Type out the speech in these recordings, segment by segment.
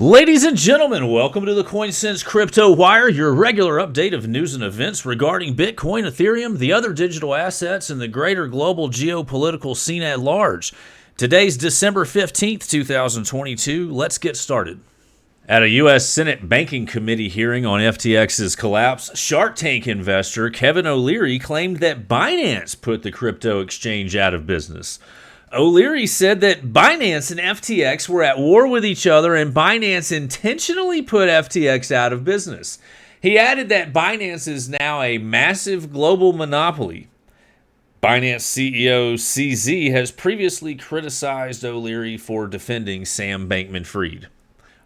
Ladies and gentlemen, welcome to the Coinsents Crypto Wire, your regular update of news and events regarding Bitcoin, Ethereum, the other digital assets, and the greater global geopolitical scene at large. Today's December 15th, 2022. Let's get started. At a U.S. Senate Banking Committee hearing on FTX's collapse, Shark Tank investor Kevin O'Leary claimed that Binance put the crypto exchange out of business. O'Leary said that Binance and FTX were at war with each other and Binance intentionally put FTX out of business. He added that Binance is now a massive global monopoly. Binance CEO CZ has previously criticized O'Leary for defending Sam Bankman-Fried.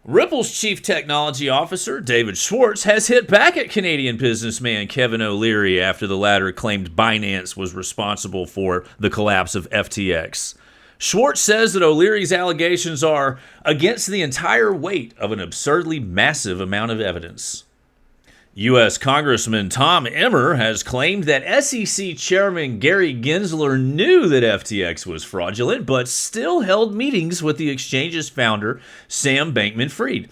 Ripple's chief technology officer, David Schwartz, has hit back at Canadian businessman Kevin O'Leary after the latter claimed Binance was responsible for the collapse of FTX. Schwartz says that O'Leary's allegations are against the entire weight of an absurdly massive amount of evidence. U.S. Congressman Tom Emmer has claimed that SEC Chairman Gensler knew that FTX was fraudulent, but still held meetings with the exchange's founder, Sam Bankman-Fried.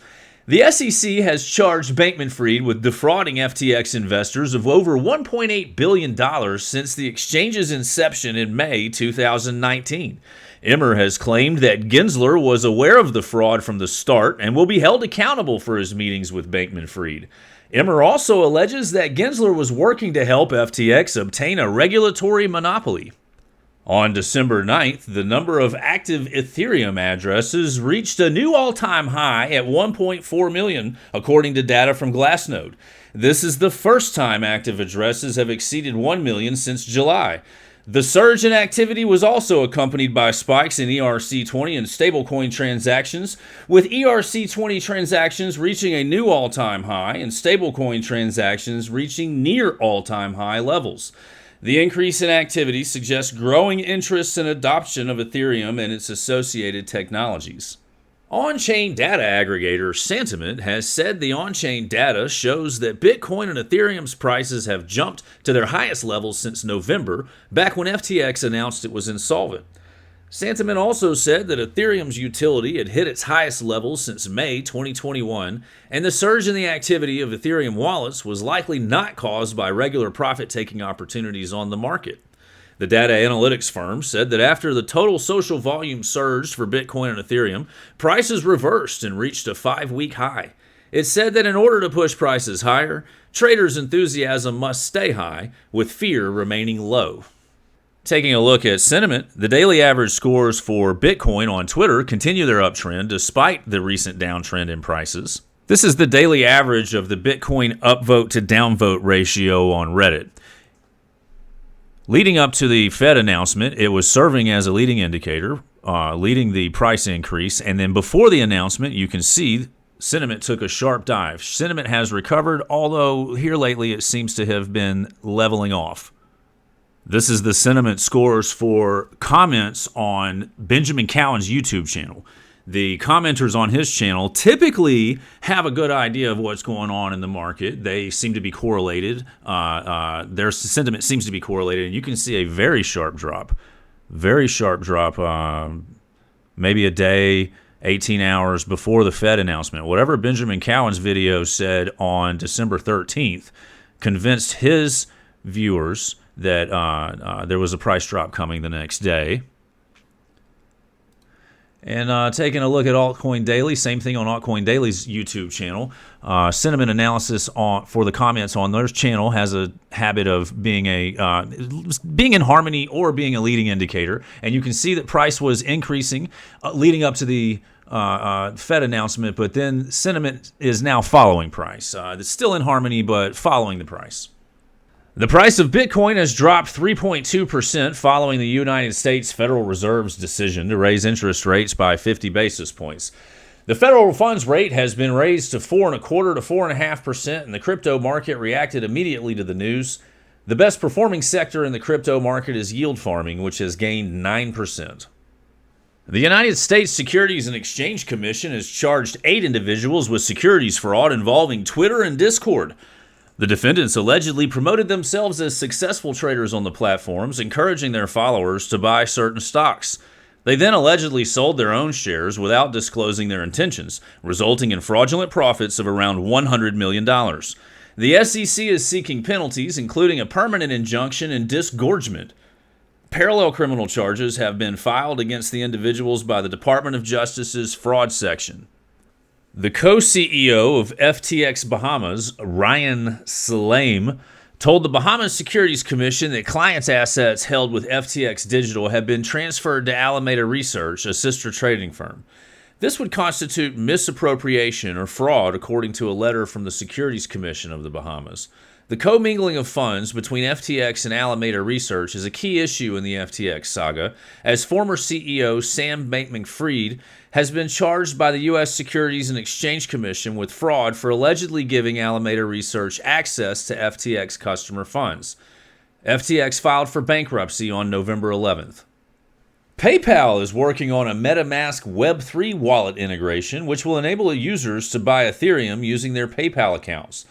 The SEC has charged Bankman-Fried with defrauding FTX investors of over $1.8 billion since the exchange's inception in May 2019. Emmer has claimed that Gensler was aware of the fraud from the start and will be held accountable for his meetings with Bankman-Fried. Emmer also alleges that Gensler was working to help FTX obtain a regulatory monopoly. On December 9th, the number of active Ethereum addresses reached a new all-time high at 1.4 million, according to data from Glassnode. This is the first time active addresses have exceeded 1 million since July. The surge in activity was also accompanied by spikes in ERC20 and stablecoin transactions, with ERC20 transactions reaching a new all-time high and stablecoin transactions reaching near all-time high levels. The increase in activity suggests growing interest and adoption of Ethereum and its associated technologies. On-chain data aggregator Sentiment has said the on-chain data shows that Bitcoin and Ethereum's prices have jumped to their highest levels since November, back when FTX announced it was insolvent. Sentiment also said that Ethereum's utility had hit its highest levels since May 2021, and the surge in the activity of Ethereum wallets was likely not caused by regular profit-taking opportunities on the market. The data analytics firm said that after the total social volume surged for Bitcoin and Ethereum, prices reversed and reached a 5-week high. It said that in order to push prices higher, traders' enthusiasm must stay high, with fear remaining low. Taking a look at sentiment, the daily average scores for Bitcoin on Twitter continue their uptrend despite the recent downtrend in prices. This is the daily average of the Bitcoin upvote to downvote ratio on Reddit. Leading up to the Fed announcement, it was serving as a leading indicator, leading the price increase. And then before the announcement, you can see sentiment took a sharp dive. Sentiment has recovered, although here lately it seems to have been leveling off. This is the sentiment scores for comments on Benjamin Cowan's YouTube channel. The commenters on his channel typically have a good idea of what's going on in the market. They seem to be correlated. Their sentiment seems to be correlated, and you can see a very sharp drop, maybe a day, 18 hours before the Fed announcement. Whatever Benjamin Cowan's video said on December 13th convinced his viewers that there was a price drop coming the next day. And taking a look at Altcoin Daily, same thing on Altcoin Daily's YouTube channel. Sentiment analysis for the comments on their channel has a habit of being in harmony or being a leading indicator. And you can see that price was increasing leading up to the Fed announcement, but then sentiment is now following price. It's still in harmony, but following the price. The price of Bitcoin has dropped 3.2% following the United States Federal Reserve's decision to raise interest rates by 50 basis points. The federal funds rate has been raised to 4.25% to 4.5%, and the crypto market reacted immediately to the news. The best performing sector in the crypto market is yield farming, which has gained 9%. The United States Securities and Exchange Commission has charged 8 individuals with securities fraud involving Twitter and Discord. The defendants allegedly promoted themselves as successful traders on the platforms, encouraging their followers to buy certain stocks. They then allegedly sold their own shares without disclosing their intentions, resulting in fraudulent profits of around $100 million. The SEC is seeking penalties, including a permanent injunction and disgorgement. Parallel criminal charges have been filed against the individuals by the Department of Justice's fraud section. The co-CEO of FTX Bahamas, Ryan Salame, told the Bahamas Securities Commission that clients' assets held with FTX Digital have been transferred to Alameda Research, a sister trading firm. This would constitute misappropriation or fraud, according to a letter from the Securities Commission of the Bahamas. The commingling of funds between FTX and Alameda Research is a key issue in the FTX saga, as former CEO Sam Bankman-Fried has been charged by the U.S. Securities and Exchange Commission with fraud for allegedly giving Alameda Research access to FTX customer funds. FTX filed for bankruptcy on November 11th. PayPal is working on a MetaMask Web3 wallet integration, which will enable users to buy Ethereum using their PayPal accounts.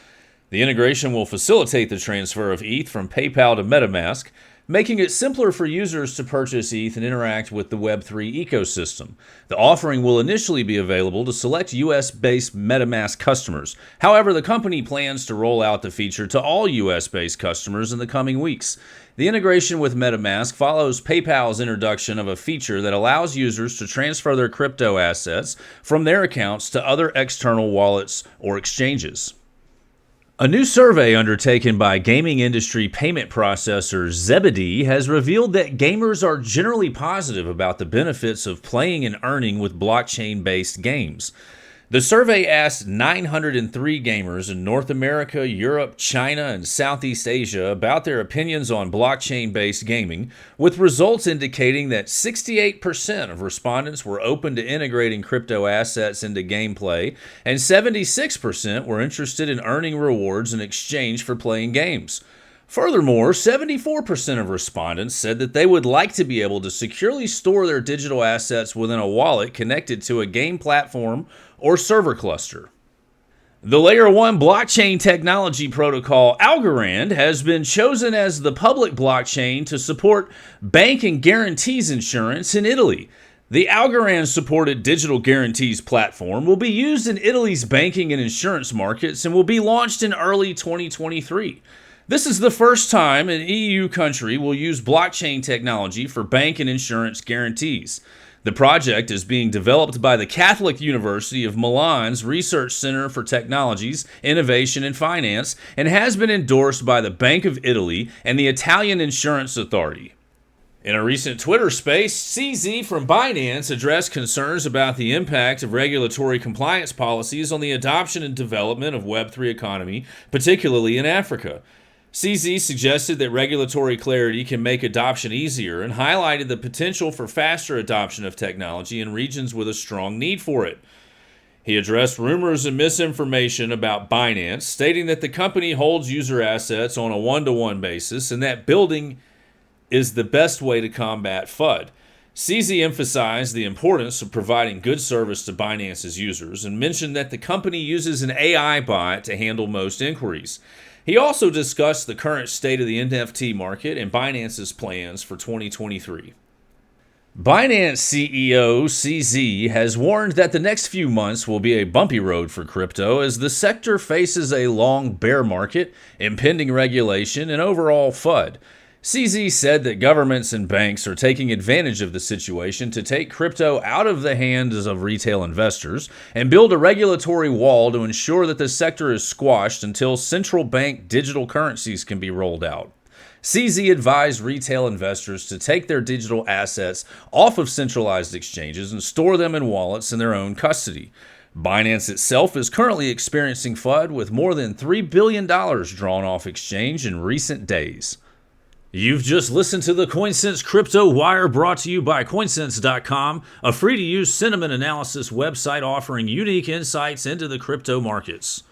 The integration will facilitate the transfer of ETH from PayPal to MetaMask, making it simpler for users to purchase ETH and interact with the Web3 ecosystem. The offering will initially be available to select US-based MetaMask customers. However, the company plans to roll out the feature to all US-based customers in the coming weeks. The integration with MetaMask follows PayPal's introduction of a feature that allows users to transfer their crypto assets from their accounts to other external wallets or exchanges. A new survey undertaken by gaming industry payment processor Zebedee has revealed that gamers are generally positive about the benefits of playing and earning with blockchain-based games. The survey asked 903 gamers in North America, Europe, China, and Southeast Asia about their opinions on blockchain-based gaming, with results indicating that 68% of respondents were open to integrating crypto assets into gameplay, and 76% were interested in earning rewards in exchange for playing games. Furthermore, 74% of respondents said that they would like to be able to securely store their digital assets within a wallet connected to a game platform or server cluster. The Layer 1 blockchain technology protocol Algorand has been chosen as the public blockchain to support bank and guarantees insurance in Italy. The Algorand-supported digital guarantees platform will be used in Italy's banking and insurance markets and will be launched in early 2023. This is the first time an EU country will use blockchain technology for bank and insurance guarantees. The project is being developed by the Catholic University of Milan's Research Center for Technologies, Innovation and Finance and has been endorsed by the Bank of Italy and the Italian Insurance Authority. In a recent Twitter space, CZ from Binance addressed concerns about the impact of regulatory compliance policies on the adoption and development of Web3 economy, particularly in Africa. CZ suggested that regulatory clarity can make adoption easier and highlighted the potential for faster adoption of technology in regions with a strong need for it. He addressed rumors and misinformation about Binance, stating that the company holds user assets on a one-to-one basis and that building is the best way to combat FUD. CZ emphasized the importance of providing good service to Binance's users and mentioned that the company uses an AI bot to handle most inquiries. He also discussed the current state of the NFT market and Binance's plans for 2023. Binance CEO CZ has warned that the next few months will be a bumpy road for crypto as the sector faces a long bear market, impending regulation, and overall FUD. CZ said that governments and banks are taking advantage of the situation to take crypto out of the hands of retail investors and build a regulatory wall to ensure that the sector is squashed until central bank digital currencies can be rolled out. CZ advised retail investors to take their digital assets off of centralized exchanges and store them in wallets in their own custody. Binance itself is currently experiencing FUD with more than $3 billion drawn off exchange in recent days. You've just listened to the Coinsents Crypto Wire, brought to you by Coinsents.com, a free-to-use sentiment analysis website offering unique insights into the crypto markets.